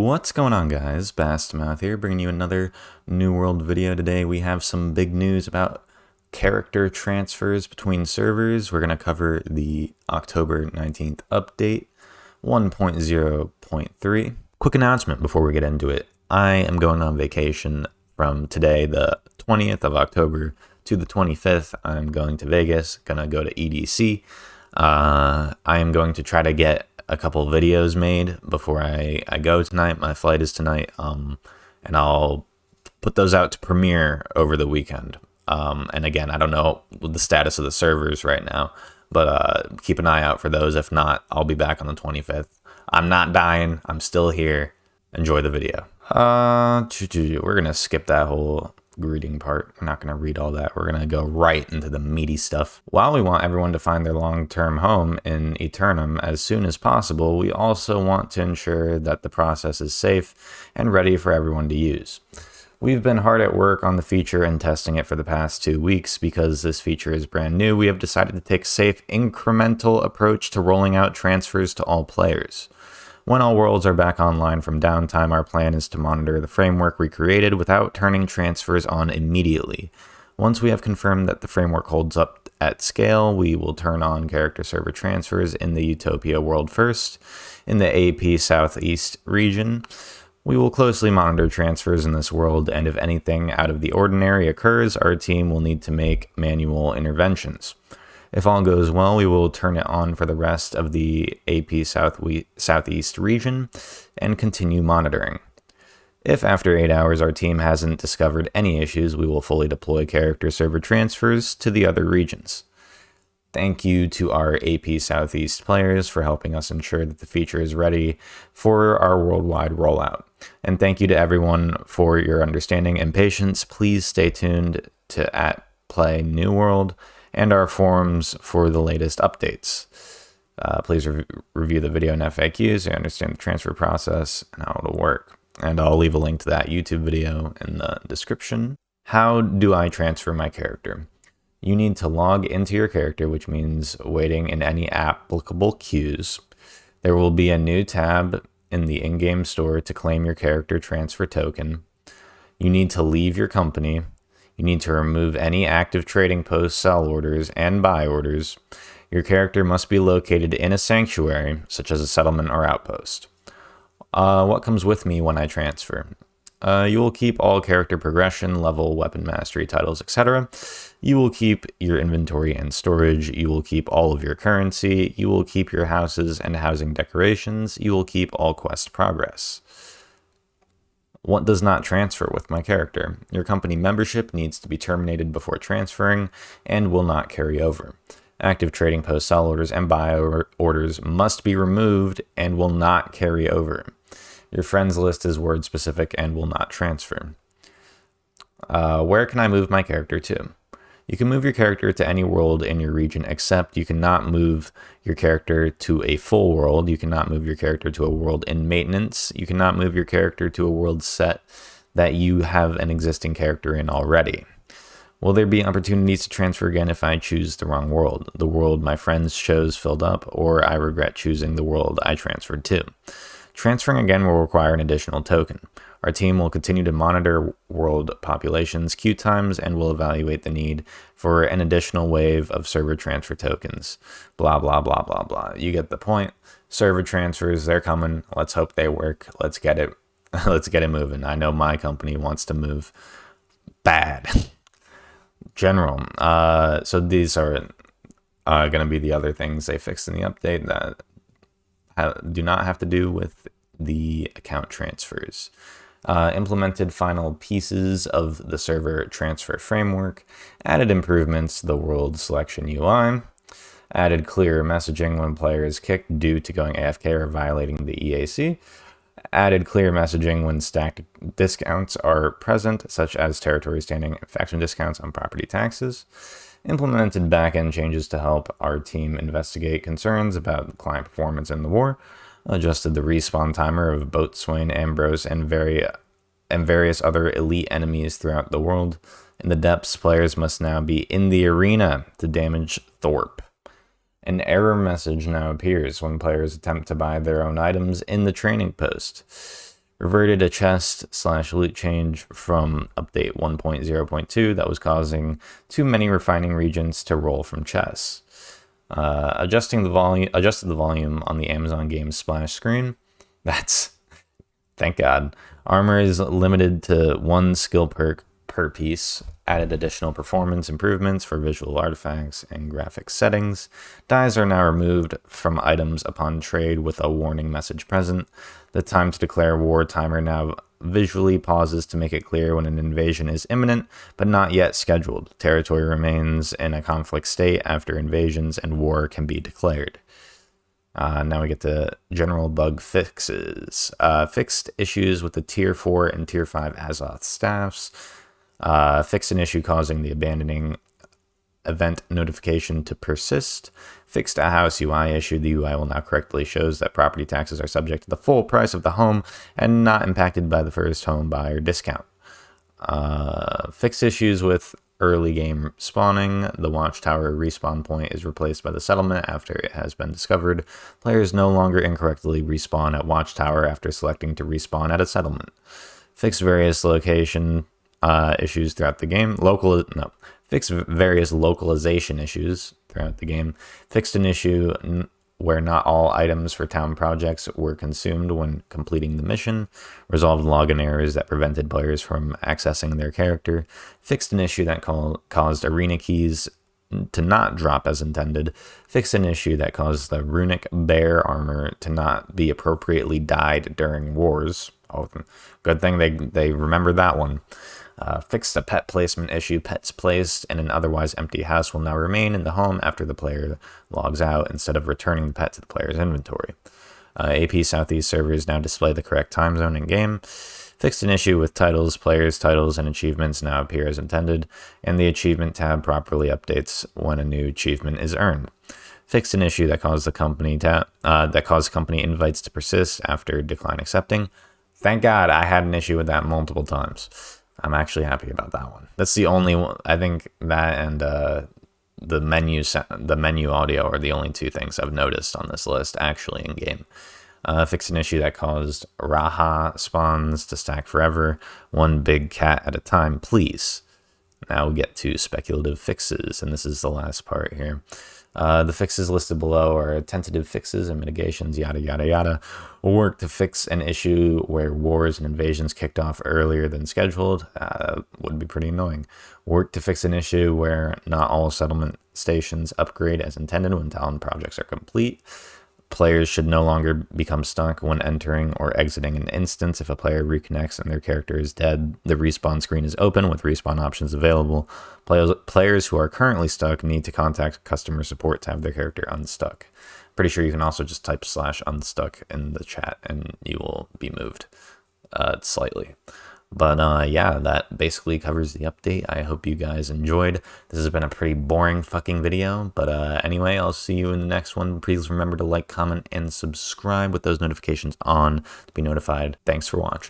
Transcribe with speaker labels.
Speaker 1: What's going on, guys? Bastmouth here, bringing you another New World video. Today we have some big news about character transfers between servers. We're going to cover the October 19th update 1.0.3. Quick announcement before we get into it. I am going on vacation from today, the 20th of October, to the 25th. I'm going to Vegas, gonna go to EDC. I am going to try to get a couple videos made before I go tonight. My flight is tonight, and I'll put those out to premiere over the weekend. And again, I don't know the status of the servers right now, but keep an eye out for those. If not, I'll be back on the 25th. I'm not dying. I'm still here. Enjoy the video. We're gonna skip that whole greeting part. We're not going to read all that. We're going to go right into the meaty stuff. While we want everyone to find their long-term home in Eternum as soon as possible, we also want to ensure that the process is safe and ready for everyone to use. We've been hard at work on the feature and testing it for the past 2 weeks. Because this feature is brand new, we have decided to take a safe, incremental approach to rolling out transfers to all players. When all worlds are back online from downtime, our plan is to monitor the framework we created without turning transfers on immediately. Once we have confirmed that the framework holds up at scale, we will turn on character server transfers in the Utopia world first. In the AP Southeast region, we will closely monitor transfers in this world, and if anything out of the ordinary occurs, our team will need to make manual interventions. If all goes well, we will turn it on for the rest of the AP Southeast region and continue monitoring. If after 8 hours our team hasn't discovered any issues, we will fully deploy character server transfers to the other regions. Thank you to our AP Southeast players for helping us ensure that the feature is ready for our worldwide rollout. And thank you to everyone for your understanding and patience. Please stay tuned to @PlayNewWorld and our forums for the latest updates. Please review the video and FAQs so you understand the transfer process and how it'll work. And I'll leave a link to that YouTube video in the description. How do I transfer my character? You need to log into your character, which means waiting in any applicable queues. There will be a new tab in the in-game store to claim your character transfer token. You need to leave your company. You need to remove any active trading posts, sell orders, and buy orders. Your character must be located in a sanctuary, such as a settlement or outpost. What comes with me when I transfer? You will keep all character progression, level, weapon mastery, titles, etc. You will keep your inventory and storage. You will keep all of your currency. You will keep your houses and housing decorations. You will keep all quest progress. What does not transfer with my character? Your company membership needs to be terminated before transferring and will not carry over. Active trading posts, sell orders, and buy orders must be removed and will not carry over. Your friends list is word specific and will not transfer. Where can I move my character to? You can move your character to any world in your region, except you cannot move your character to a full world. You cannot move your character to a world in maintenance. You cannot move your character to a world set that you have an existing character in already. Will there be opportunities to transfer again if I choose the wrong world? The world my friends chose filled up, or I regret choosing the world I transferred to. Transferring again will require an additional token. Our team will continue to monitor world populations, queue times, and will evaluate the need for an additional wave of server transfer tokens. Blah, blah, blah, blah, blah. You get the point. Server transfers, they're coming. Let's hope they work. Let's get it. Let's get it moving. I know my company wants to move bad. General. So these are going to be the other things they fixed in the update that do not have to do with the account transfers. Implemented final pieces of the server transfer framework, added improvements to the world selection UI, added clearer messaging when player is kicked due to going AFK or violating the EAC, added clear messaging when stacked discounts are present, such as territory standing and faction discounts on property taxes, implemented backend changes to help our team investigate concerns about client performance in the war, adjusted the respawn timer of Boatswain, Ambrose, and various other elite enemies throughout the world. In the depths, players must now be in the arena to damage Thorpe. An error message now appears when players attempt to buy their own items in the training post. reverted a chest/loot change from update 1.0.2 that was causing too many refining regions to roll from chests. Adjusted the volume on the Amazon Games splash screen. That's thank God. Armor is limited to one skill perk per piece. Added additional performance improvements for visual artifacts and graphic settings. Dyes are now removed from items upon trade with a warning message present. The time to declare war timer now visually pauses to make it clear when an invasion is imminent, but not yet scheduled. Territory remains in a conflict state after invasions, and war can be declared. Now we get to general bug fixes. Fixed issues with the Tier 4 and Tier 5 Azoth staffs. Fixed an issue causing the abandoning event notification to persist. Fixed a house UI issue. The UI will now correctly shows that property taxes are subject to the full price of the home and not impacted by the first home buyer discount. Fixed issues with early game spawning. The watchtower respawn point is replaced by the settlement after it has been discovered. Players no longer incorrectly respawn at watchtower after selecting to respawn at a settlement. Fixed various location issues throughout the game. Fixed various localization issues throughout the game. Fixed an issue where not all items for town projects were consumed when completing the mission. Resolved login errors that prevented players from accessing their character. Fixed an issue that caused arena keys to not drop as intended. Fixed an issue that caused the runic bear armor to not be appropriately dyed during wars. Oh, good thing they remembered that one. Fixed a pet placement issue. Pets placed in an otherwise empty house will now remain in the home after the player logs out instead of returning the pet to the player's inventory. AP Southeast servers now display the correct time zone in game. Fixed an issue with titles. Players' titles and achievements now appear as intended, and the achievement tab properly updates when a new achievement is earned. Fixed an issue that caused company invites to persist after decline accepting. Thank God I had an issue with that multiple times. I'm actually happy about that one. That's the only one. I think that and the menu audio are the only two things I've noticed on this list actually in game. Fix an issue that caused Raha spawns to stack forever, one big cat at a time, please. Now we get to speculative fixes, and this is the last part here. The fixes listed below are tentative fixes and mitigations, yada, yada, yada. Work to fix an issue where wars and invasions kicked off earlier than scheduled. Would be pretty annoying. Work to fix an issue where not all settlement stations upgrade as intended when talent projects are complete. Players should no longer become stuck when entering or exiting an instance. If a player reconnects and their character is dead, the respawn screen is open with respawn options available. Players who are currently stuck need to contact customer support to have their character unstuck. Pretty sure you can also just type /unstuck in the chat and you will be moved slightly. But yeah, that basically covers the update. I hope you guys enjoyed. This has been a pretty boring fucking video. But anyway, I'll see you in the next one. Please remember to like, comment, and subscribe with those notifications on to be notified. Thanks for watching.